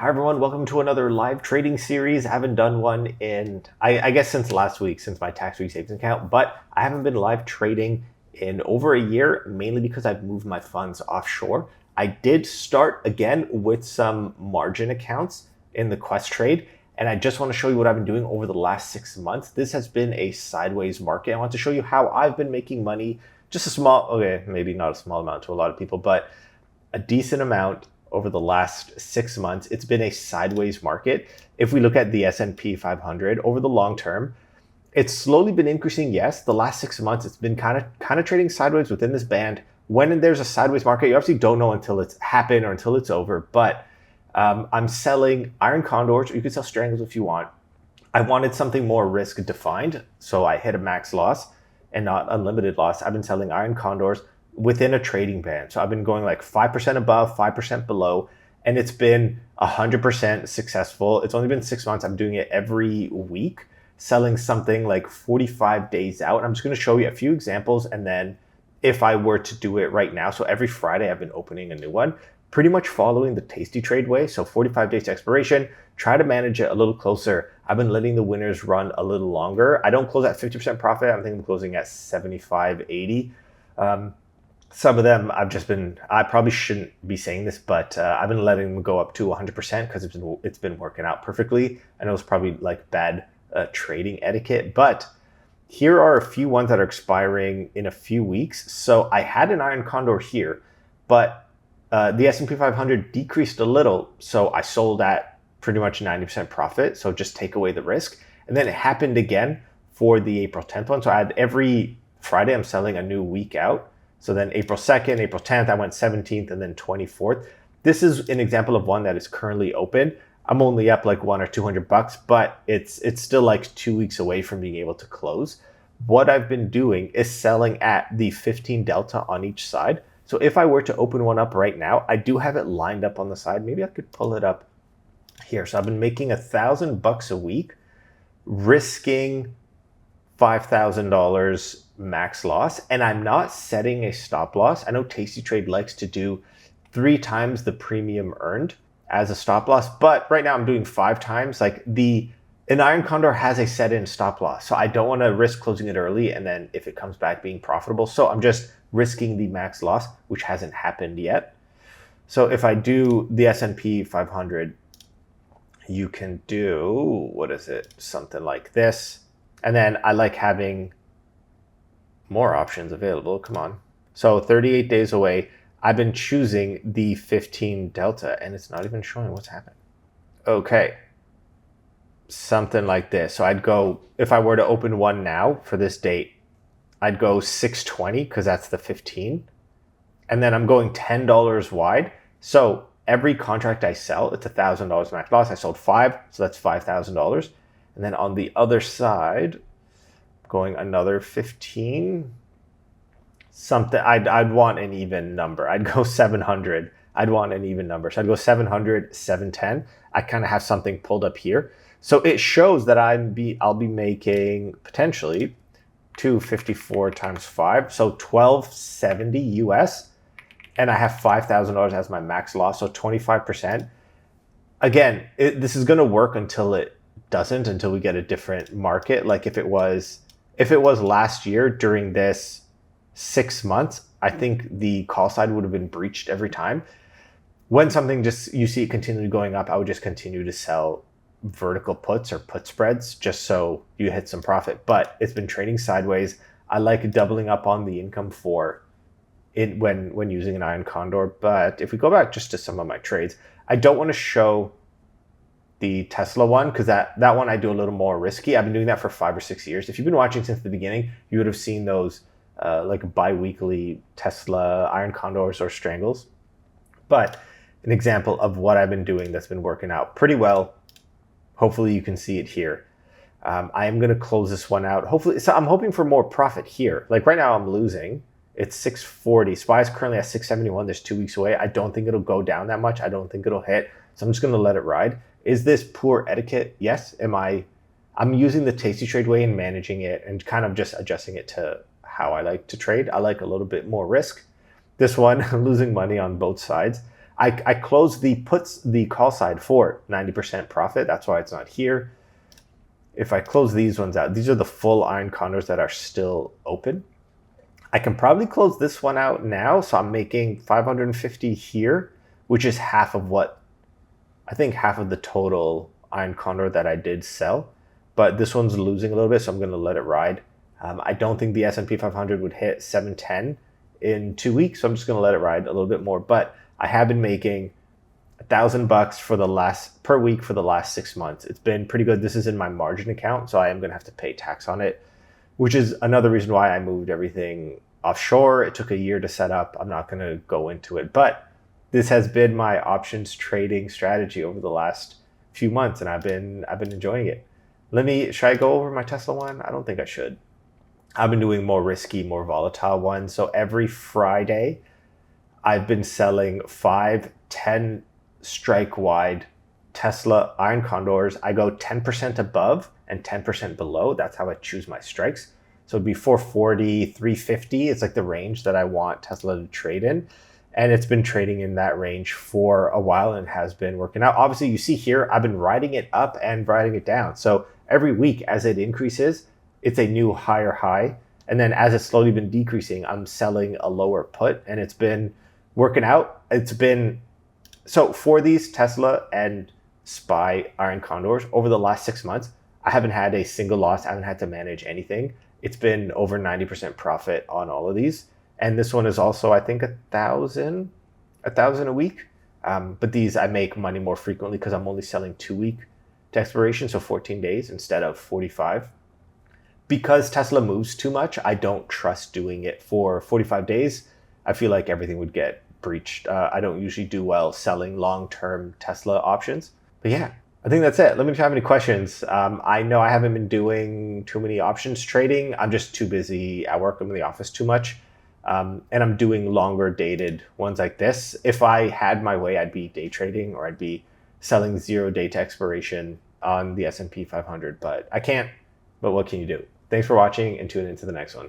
Hi everyone, welcome to another live trading series. I haven't done one in, I guess since last week, since my tax-free savings account, but I haven't been live trading in over a year, mainly because I've moved my funds offshore. I did start again with some margin accounts in the Quest trade, and I just want to show you what I've been doing over the last 6 months. This has been a sideways market. I want to show you how I've been making money, just a small, okay, maybe not a small amount to a lot of people, but a decent amount over the last 6 months. It's been a sideways market. If we look at the S&P 500 over the long term, it's slowly been increasing. Yes, the last 6 months, it's been kind of trading sideways within this band. When there's a sideways market, you obviously don't know until it's happened or until it's over, but I'm selling iron condors, or you could sell strangles if you want. I wanted something more risk defined, so I hit a max loss and not unlimited loss. I've been selling iron condors within a trading band. So I've been going like 5% above, 5% below, and it's been 100% successful. It's only been 6 months. I'm doing it every week, selling something like 45 days out. I'm just going to show you a few examples, and then if I were to do it right now, so every Friday I've been opening a new one, pretty much following the tasty trade way. So 45 days to expiration, try to manage it a little closer. I've been letting the winners run a little longer. I don't close at 50% profit. I'm thinking I'm closing at 75, 80. Some of them I probably shouldn't be saying this, but I've been letting them go up to 100% because it's been working out perfectly. I know it's probably like bad trading etiquette, but here are a few ones that are expiring in a few weeks. So I had an iron condor here, but the S&P 500 decreased a little. So I sold at pretty much 90% profit. So just take away the risk. And then it happened again for the April 10th one. So I had every Friday, I'm selling a new week out. So then April 2nd, April 10th, I went 17th and then 24th. This is an example of one that is currently open. I'm only up like $100 or $200, but it's still like 2 weeks away from being able to close. What I've been doing is selling at the 15 delta on each side. So if I were to open one up right now, I do have it lined up on the side. Maybe I could pull it up here. So I've been making $1,000 a week, risking $5,000 max loss, and I'm not setting a stop loss. I know Tasty Trade likes to do 3 times the premium earned as a stop loss, but right now I'm doing 5 times. Like an iron condor has a set in stop loss, so I don't want to risk closing it early and then if it comes back being profitable. So I'm just risking the max loss, which hasn't happened yet. So if I do the S&P 500, you can do, what is it, something like this. And then I like having more options available. Come on. So 38 days away, I've been choosing the 15 delta and it's not even showing what's happening. Okay. Something like this. So I'd go, if I were to open one now for this date, I'd go 620 because that's the 15. And then I'm going $10 wide. So every contract I sell, it's $1,000 max loss. I sold 5, so that's $5,000. And then on the other side, going another 15, something, I'd want an even number. I'd go 700. I'd want an even number. So I'd go 700, 710. I kind of have something pulled up here. So it shows that I'll be making potentially 254 times 5. So 1270 US. And I have $5,000 as my max loss. So 25%. Again, this is going to work until it doesn't, until we get a different market. Like if it was last year during this 6 months, I think the call side would have been breached every time. When something just, you see it continually going up, I would just continue to sell vertical puts or put spreads just so you hit some profit. But it's been trading sideways. I like doubling up on the income for it when using an iron condor. But if we go back just to some of my trades, I don't want to show the Tesla one because that one I do a little more risky. I've been doing that for 5 or 6 years. If you've been watching since the beginning, you would have seen those like bi-weekly Tesla iron condors or strangles. But an example of what I've been doing that's been working out pretty well. Hopefully you can see it here. I am going to close this one out. Hopefully, so I'm hoping for more profit here. Like right now I'm losing. It's 640. SPY is currently at 671. There's 2 weeks away. I don't think it'll go down that much. I don't think it'll hit. So I'm just going to let it ride. Is this poor etiquette? Yes. I'm using the Tasty Trade way and managing it and kind of just adjusting it to how I like to trade. I like a little bit more risk. This one, losing money on both sides. I closed the call side for 90% profit. That's why it's not here. If I close these ones out, these are the full iron condors that are still open. I can probably close this one out now. So I'm making 550 here, which is half of what, I think half of the total iron condor that I did sell. But this one's losing a little bit, so I'm going to let it ride. I don't think the S&P 500 would hit 710 in 2 weeks, so I'm just going to let it ride a little bit more. But I have been making $1,000 for the last per week for the last 6 months. It's been pretty good. This is in my margin account, so I am going to have to pay tax on it, which is another reason why I moved everything offshore. It took a year to set up. I'm not going to go into it, but this has been my options trading strategy over the last few months, and I've been enjoying it. Should I go over my Tesla one? I don't think I should. I've been doing more risky, more volatile ones. So every Friday, I've been selling 5, 10 strike wide Tesla iron condors. I go 10% above and 10% below. That's how I choose my strikes. So it'd be 440, 350. It's like the range that I want Tesla to trade in. And it's been trading in that range for a while and has been working out. Obviously, you see here, I've been riding it up and riding it down. So every week as it increases, it's a new higher high. And then as it's slowly been decreasing, I'm selling a lower put, and it's been working out. So for these Tesla and SPY iron condors over the last 6 months, I haven't had a single loss. I haven't had to manage anything. It's been over 90% profit on all of these. And this one is also, I think, 1,000 a week. But these I make money more frequently because I'm only selling 2 week to expiration, so 14 days instead of 45. Because Tesla moves too much, I don't trust doing it for 45 days. I feel like everything would get breached. I don't usually do well selling long-term Tesla options. But yeah, I think that's it. Let me know if you have any questions. I know I haven't been doing too many options trading. I'm just too busy at work. I'm in the office too much. And I'm doing longer dated ones like this. If I had my way, I'd be day trading, or I'd be selling 0 day to expiration on the S&P 500, but I can't. But what can you do? Thanks for watching, and tune into the next one.